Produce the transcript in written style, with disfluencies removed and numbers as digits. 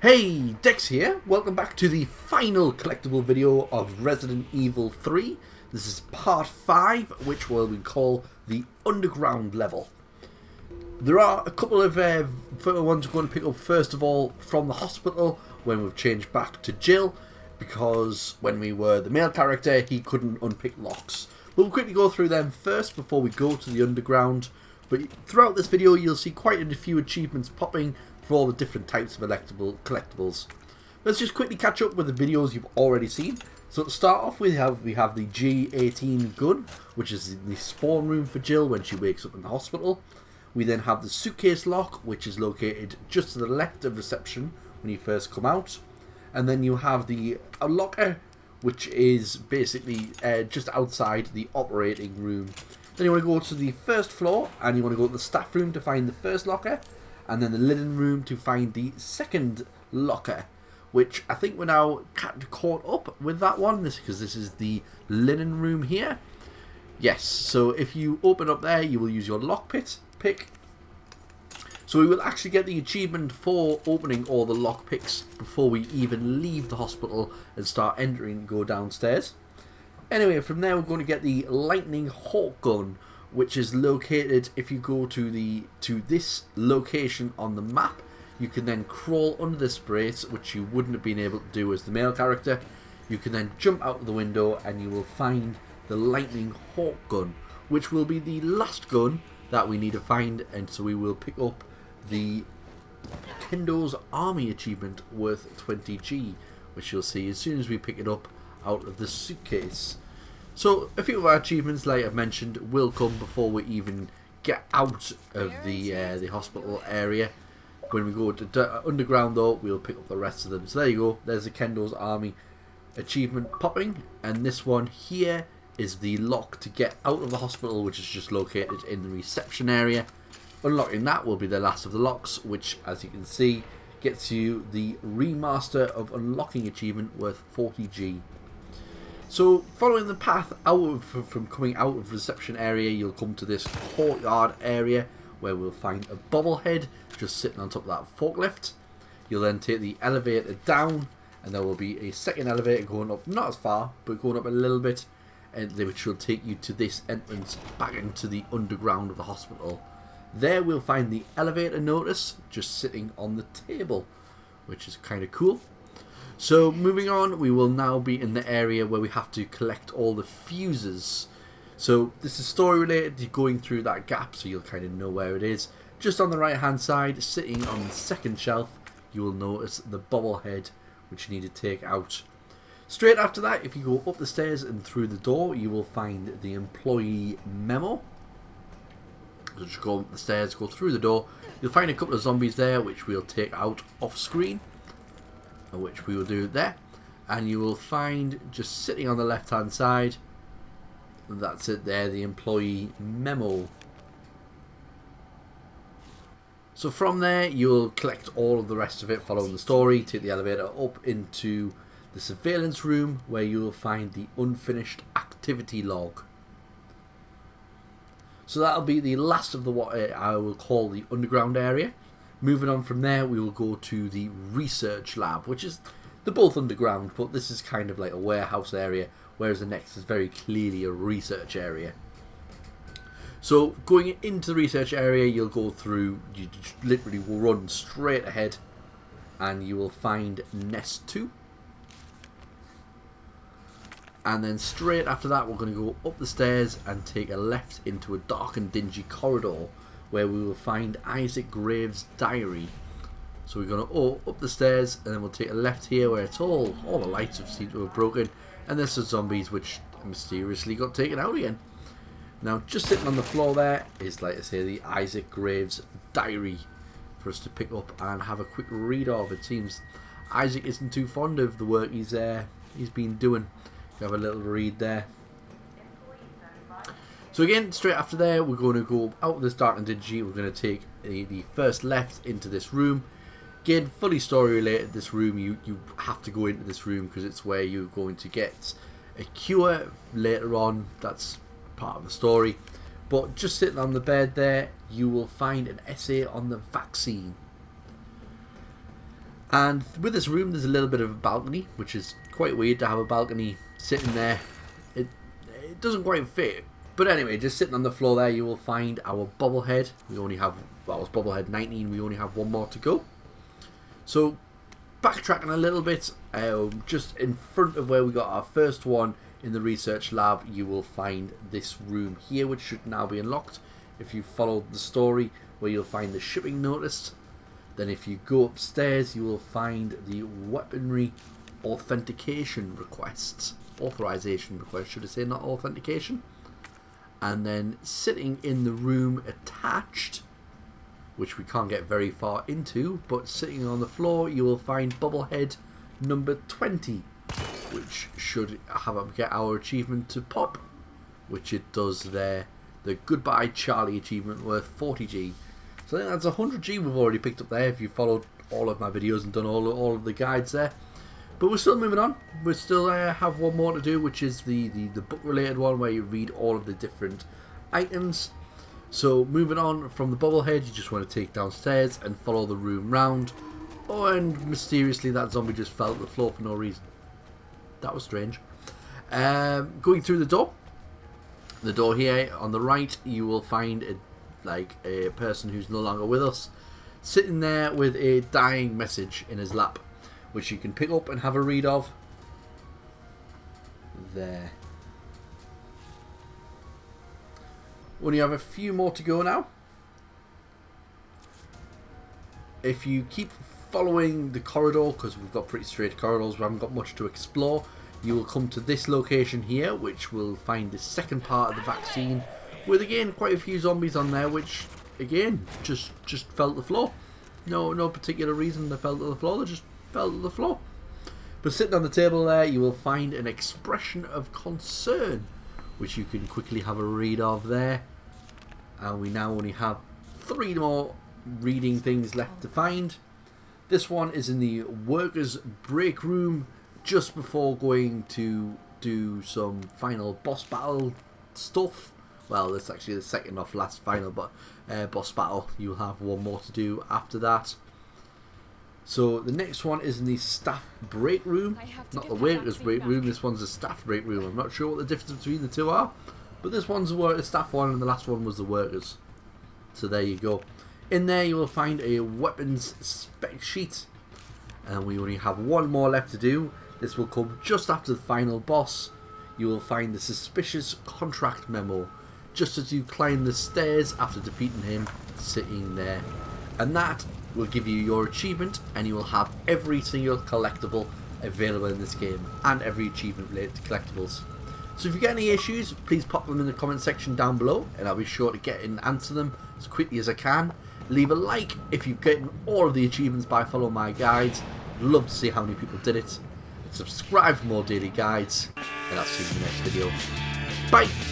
Hey, Dex here. Welcome back to the final collectible video of Resident Evil 3. This is part 5, which we call the underground level. There are a couple of further ones we're going to pick up first of all from the hospital when we've changed back to Jill, because when we were the male character he couldn't unpick locks. We'll quickly go through them first before we go to the underground, but throughout this video you'll see quite a few achievements popping for all the different types of collectibles. Let's just quickly catch up with the videos you've already seen. So to start off we have the G18 Gun, which is the spawn room for Jill when she wakes up in the hospital. We then have the Suitcase Lock, which is located just to the left of reception when you first come out. And then you have the locker, which is basically just outside the operating room. Then you want to go to the first floor and you want to go to the staff room to find the first locker. And then the linen room to find the second locker, which I think we're now caught up with that one, because this is the linen room here. Yes, so if you open up there, you will use your lockpick. So we will actually get the achievement for opening all the lockpicks before we even leave the hospital and start entering and go downstairs. Anyway, from there we're going to get the Lightning Hawk Gun, which is located, if you go to this location on the map, you can then crawl under this brace, which you wouldn't have been able to do as the male character. You can then jump out of the window and you will find the Lightning Hawk Gun, which will be the last gun that we need to find, and so we will pick up the Kendo's Army achievement worth 20G, which you'll see as soon as we pick it up out of the suitcase. So a few of our achievements, like I've mentioned, will come before we even get out of the hospital area. When we go to underground though, we'll pick up the rest of them. So there you go, there's the Kendo's Army achievement popping, and this one here is the lock to get out of the hospital, which is just located in the reception area. Unlocking that will be the last of the locks, which as you can see gets you the Remaster of Unlocking achievement worth 40G. So following the path out from coming out of the reception area, you'll come to this courtyard area where we'll find a Bobble Head just sitting on top of that forklift. You'll then take the elevator down, and there will be a second elevator going up, not as far, but going up a little bit, and which will take you to this entrance back into the underground of the hospital. There we'll find the elevator notice just sitting on the table, which is kind of cool. So moving on, we will now be in the area where we have to collect all the fuses. So this is story related, you're going through that gap so you'll kind of know where it is. Just on the right hand side, sitting on the second shelf, you will notice the Bobble Head, which you need to take out. Straight after that, if you go up the stairs and through the door, you will find the employee Memo. So just go up the stairs, go through the door, you'll find a couple of zombies there which we'll take out off screen, which we will do there, and you will find just sitting on the left hand side, that's it there, the employee Memo. So from there you'll collect all of the rest of it following the story, take the elevator up into the surveillance room where you will find the unfinished activity log. So that'll be the last of the what I will call the underground area. Moving on from there, we will go to the research lab, which is, they're both underground, but this is kind of like a warehouse area, whereas the next is very clearly a research area. So going into the research area, you'll go through, you just literally will run straight ahead, and you will find Nest 2. And then straight after that, we're going to go up the stairs and take a left into a dark and dingy corridor, where we will find Isaac Graves' diary. So we're going to go up the stairs and then we'll take a left here where it's all the lights have seemed to have broken, and there's some zombies which mysteriously got taken out again. Now just sitting on the floor there is, like I say, the Isaac Graves' diary for us to pick up and have a quick read of. It seems Isaac isn't too fond of the work he's been doing. Have a little read there. So again, straight after there, we're going to go out of this dark and dingy. We're going to take the first left into this room. Again, fully story related. This room, you have to go into this room because it's where you're going to get a cure later on. That's part of the story. But just sitting on the bed there, you will find an essay on the vaccine. And with this room there's a little bit of a balcony, which is quite weird to have a balcony sitting there. It doesn't quite fit. But anyway, just sitting on the floor there you will find our Bobble Head. We only have, well, it's Bobble Head 19, we only have one more to go. So backtracking a little bit, just in front of where we got our first one in the research lab, you will find this room here, which should now be unlocked if you follow the story, where you'll find the shipping notice. Then if you go upstairs you will find the weaponry authentication requests, authorization request should I say, not authentication. And then sitting in the room attached, which we can't get very far into, but sitting on the floor you will find Bobble Head number 20, which should get our achievement to pop, which it does there. The Goodbye Charlie achievement worth 40G. So I think that's 100G we've already picked up there if you followed all of my videos and done all of the guides there. But we're still moving on. We still have one more to do, which is the book related one where you read all of the different items. So moving on from the Bobble Head, you just want to take downstairs and follow the room round. Oh, and mysteriously that zombie just fell to the floor for no reason. That was strange. Going through the door. The door here on the right, you will find a person who's no longer with us, sitting there with a dying message in his lap, which you can pick up and have a read of. There. We only have a few more to go now. If you keep following the corridor, because we've got pretty straight corridors, we haven't got much to explore, you will come to this location here, which will find the second part of the vaccine, with again quite a few zombies on there, which again just fell to the floor. No particular reason they fell to the floor, they just fell to the floor. But sitting on the table there you will find an expression of concern, which you can quickly have a read of there. And we now only have 3 more reading things left to find. This one is in the workers break room, just before going to do some final boss battle stuff. Well, it's actually the second off last final boss battle. You'll have one more to do after that. So the next one is in the staff break room, not the workers break room. This one's a staff break room. I'm not sure what the difference between the two are, but this one's a staff one and the last one was the workers. So there you go. In there you will find a weapons spec sheet, and we only have one more left to do. This will come just after the final boss. You will find the suspicious contract memo just as you climb the stairs after defeating him, sitting there. And that will give you your achievement, and you will have every single collectible available in this game and every achievement related to collectibles. So if you get any issues, please pop them in the comment section down below and I'll be sure to get and answer them as quickly as I can. Leave a like if you've gotten all of the achievements by following my guides. I'd love to see how many people did it. Subscribe for more daily guides, and I'll see you in the next video. Bye!